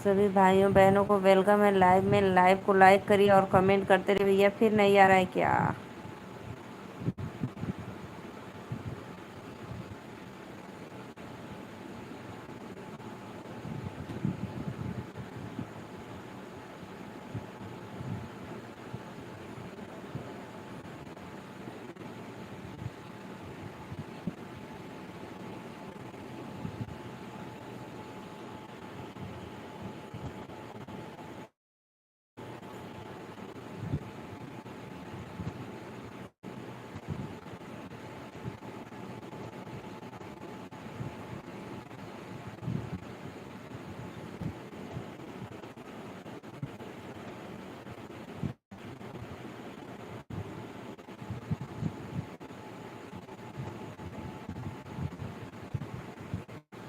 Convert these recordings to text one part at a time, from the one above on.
सभी भाइयों बहनों को वेलकम है लाइव में। लाइव को लाइक करिए और कमेंट करते रहिए। भैया फिर नहीं आ रहा है क्या?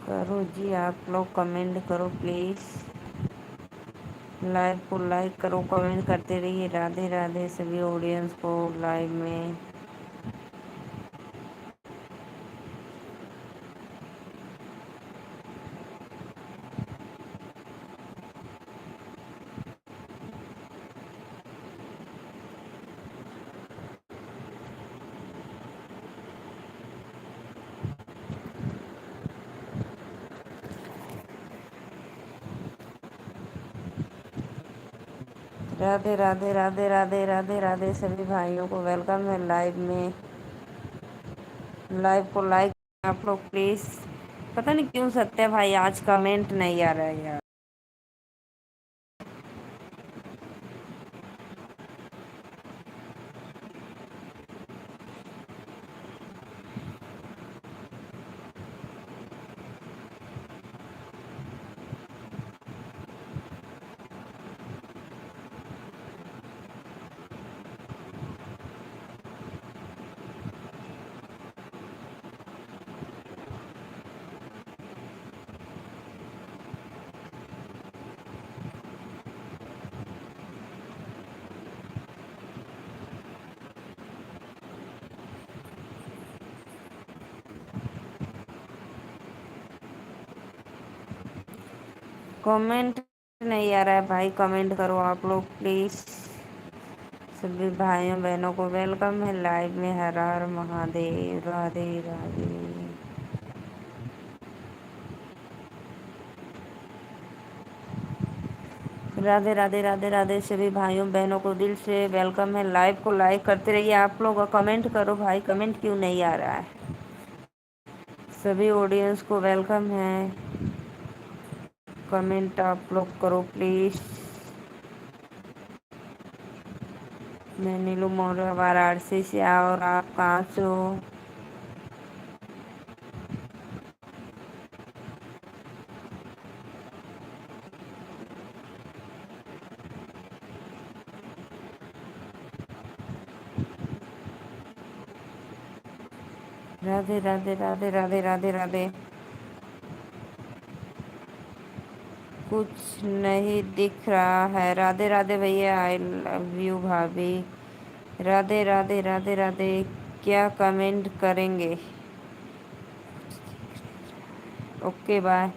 करो जी, आप लोग कमेंट करो प्लीज़। लाइव को लाइक करो, कमेंट करते रहिए। राधे राधे सभी ऑडियंस को लाइव में। राधे राधे राधे राधे राधे राधे सभी भाइयों को वेलकम है लाइव में। लाइव को लाइक आप लोग प्लीज़। पता नहीं क्यों सत्या भाई आज कमेंट नहीं आ रहा है यार। कमेंट नहीं आ रहा है भाई, कमेंट करो आप लोग प्लीज़। सभी भाइयों बहनों को वेलकम है लाइव में। हर हर महादेव। राधे राधे। राधे राधे राधे राधे सभी भाइयों बहनों को दिल से वेलकम है। लाइव को लाइक करते रहिए आप लोग और कमेंट करो भाई। कमेंट क्यों नहीं आ रहा है? सभी ऑडियंस को वेलकम है। कमेंट आप लोग करो प्लीज़। मैं नीलू मौर्य वाराणसी से। और आप कहाँ से हो? राधे राधे राधे राधे राधे राधे। कुछ नहीं दिख रहा है। राधे राधे भैया, आई लव यू भाभी। राधे राधे राधे राधे। क्या कमेंट करेंगे? Okay bye.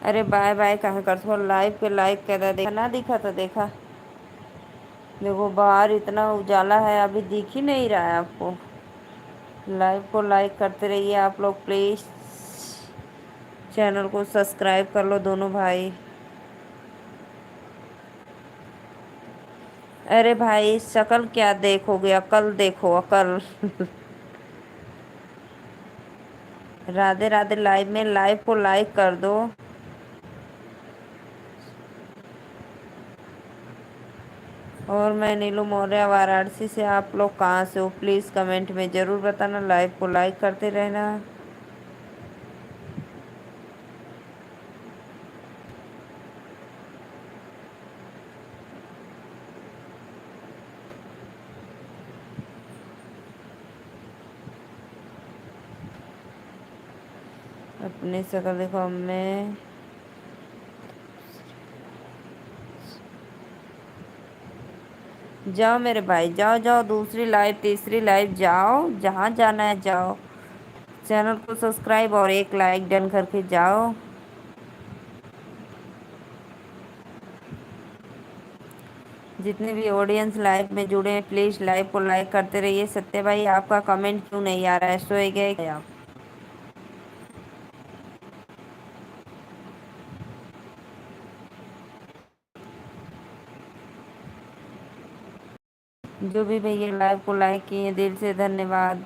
अरे बाय बाय कहाँ कर, थोड़ा लाइव पे लाइक कर दे। देखा ना, दिखा तो देखा। देखो बाहर इतना उजाला है, अभी दिख ही नहीं रहा है आपको। लाइव को लाइक करते रहिए आप लोग प्लीज़। चैनल को सब्सक्राइब कर लो दोनों भाई। अरे भाई शक्ल क्या देखोगे, अकल देखो अकल। राधे राधे। लाइव में लाइव को लाइक कर दो। और मैं नीलू मौर्य वाराणसी से। आप लोग कहाँ से हो प्लीज़ कमेंट में ज़रूर बताना। लाइव को लाइक करते रहना। अपनी शक्ल देखो। मैं जाओ मेरे भाई, जाओ जाओ, दूसरी लाइव तीसरी लाइव जाओ, जहाँ जाना है जाओ। चैनल को सब्सक्राइब और एक लाइक डन करके जाओ। जितने भी ऑडियंस लाइव में जुड़े हैं प्लीज़ लाइव को लाइक करते रहिए। सत्य भाई आपका कमेंट क्यों नहीं आ रहा है, सोए गए क्या आप? जो भी भैया लाइव को लाइक किए दिल से धन्यवाद।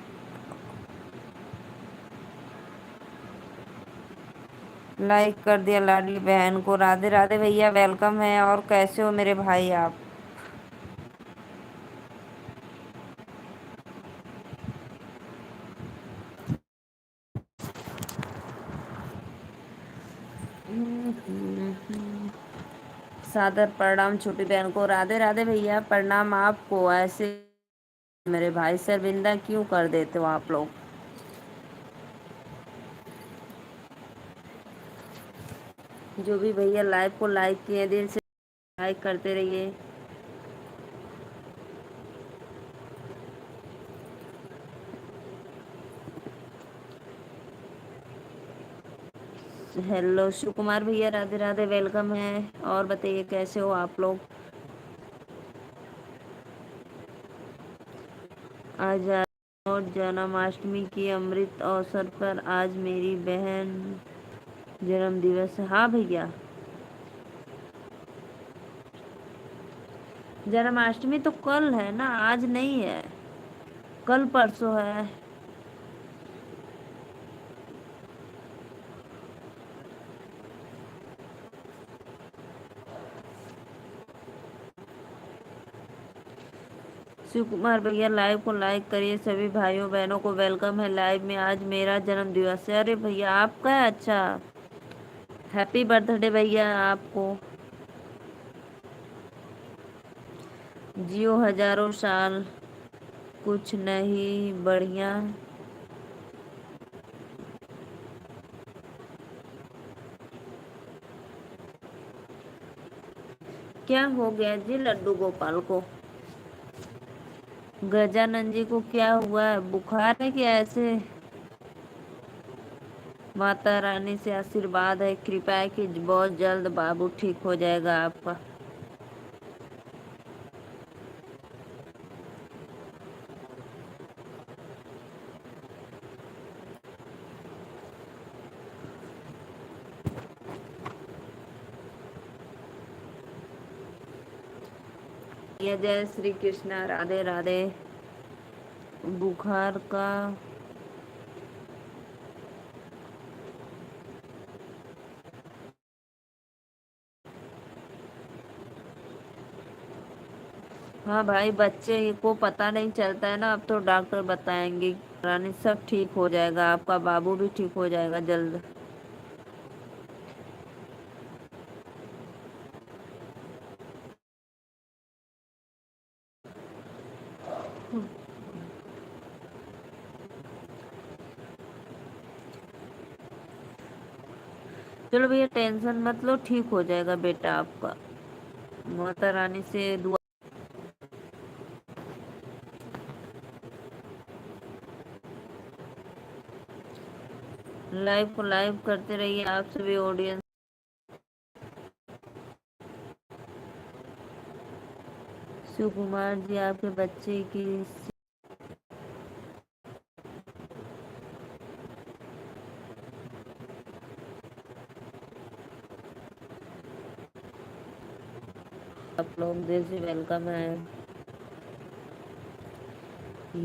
लाइक कर दिया लाडली बहन को। राधे राधे भैया, वेलकम है। और कैसे हो मेरे भाई आप? सादर प्रणाम छोटी बहन को। राधे राधे भैया, प्रणाम आपको। ऐसे मेरे भाई शर्मिंदा क्यों कर देते हो आप लोग? जो भी भैया लाइव को लाइक किए दिल से लाइक करते रहिए। हेलो शिव कुमार भैया, राधे राधे, वेलकम है। और बताइए कैसे हो आप लोग? आज और जन्माष्टमी की अमृत अवसर पर आज मेरी बहन जन्म दिवस है। हाँ भैया, जन्माष्टमी तो कल है ना, आज नहीं है। कल परसों है। शिव कुमार भैया लाइव को लाइक करिए। सभी भाइयों बहनों को वेलकम है लाइव में। आज मेरा जन्म दिवस है। अरे भैया आपका है? अच्छा, हैप्पी बर्थडे भैया आपको। जियो हजारों साल। कुछ नहीं, बढ़िया। क्या हो गया जी लड्डू गोपाल को? गजानन जी को क्या हुआ है? बुखार है कि ऐसे? माता रानी से आशीर्वाद है, कृपा है कि बहुत जल्द बाबू ठीक हो जाएगा आपका। ये जय श्री कृष्णा, राधे राधे। बुखार का? हाँ भाई, बच्चे को पता नहीं चलता है ना, अब तो डॉक्टर बताएंगे। रानी सब ठीक हो जाएगा, आपका बाबू भी ठीक हो जाएगा जल्द। चलो भैया टेंशन मत लो, ठीक हो जाएगा बेटा आपका। माता रानी से दुआ। लाइव को लाइव करते रहिए आप सभी ऑडियंस। शिव कुमार जी आपके बच्चे की आप लोग दिल से वेलकम है।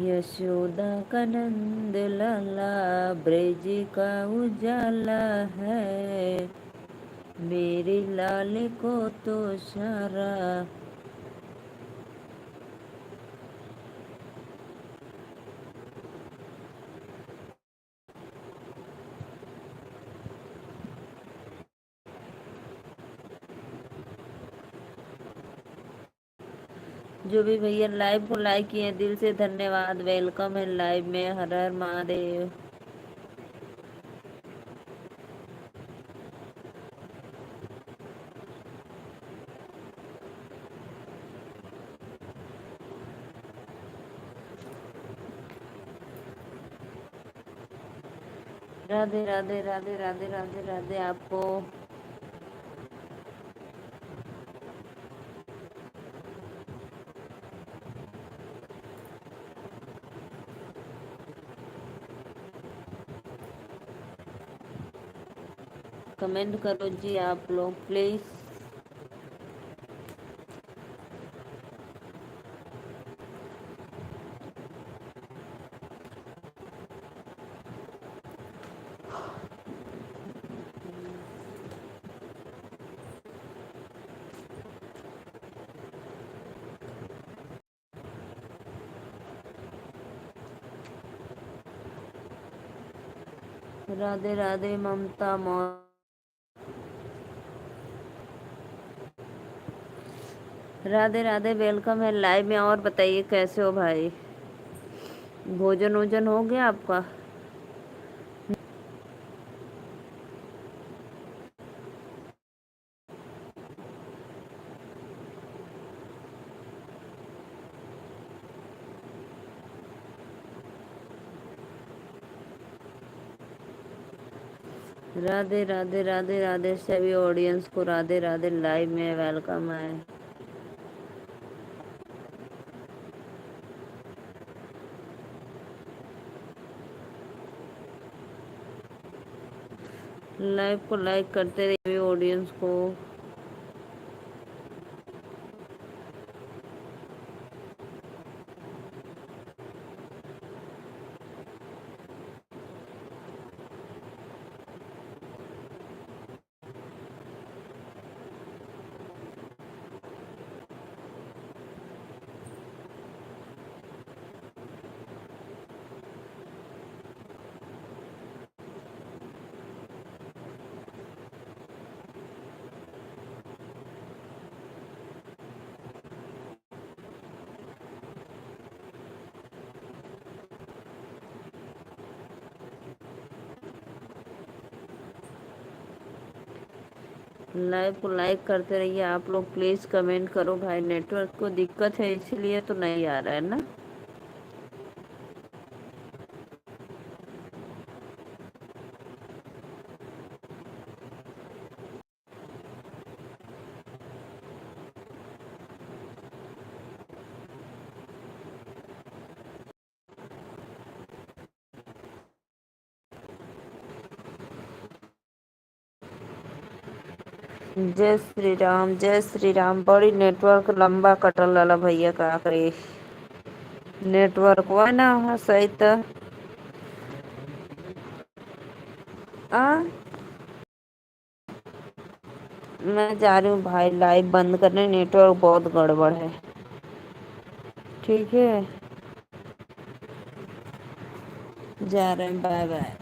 यशोदा का नंद लाला ब्रज का उजाला है, मेरे लाल को तो सारा। जो भी भैया लाइव को लाइक किए दिल से धन्यवाद, वेलकम है लाइव में। हर हर महादेव। राधे राधे राधे राधे राधे राधे आपको। कमेंट करो जी आप लोग प्लीज़। राधे राधे ममता मौर्य। राधे राधे, वेलकम है लाइव में। और बताइए कैसे हो भाई? भोजन वोजन हो गया आपका? राधे राधे राधे राधे सभी ऑडियंस को राधे राधे, लाइव में वेलकम है। लाइव को लाइक करते रहिए ऑडियंस को। लाइव को लाइक करते रहिए आप लोग प्लीज़। कमेंट करो भाई, नेटवर्क को दिक्कत है इसीलिए तो नहीं आ रहा है ना। जय श्री राम। बड़ी नेटवर्क लंबा कटल वाला भैया, का करे नेटवर्क हुआ ना सही तो। आ मैं जा रही हूँ भाई लाइव बंद करने, नेटवर्क बहुत गड़बड़ है। ठीक है, जा रहे हैं, बाय बाय।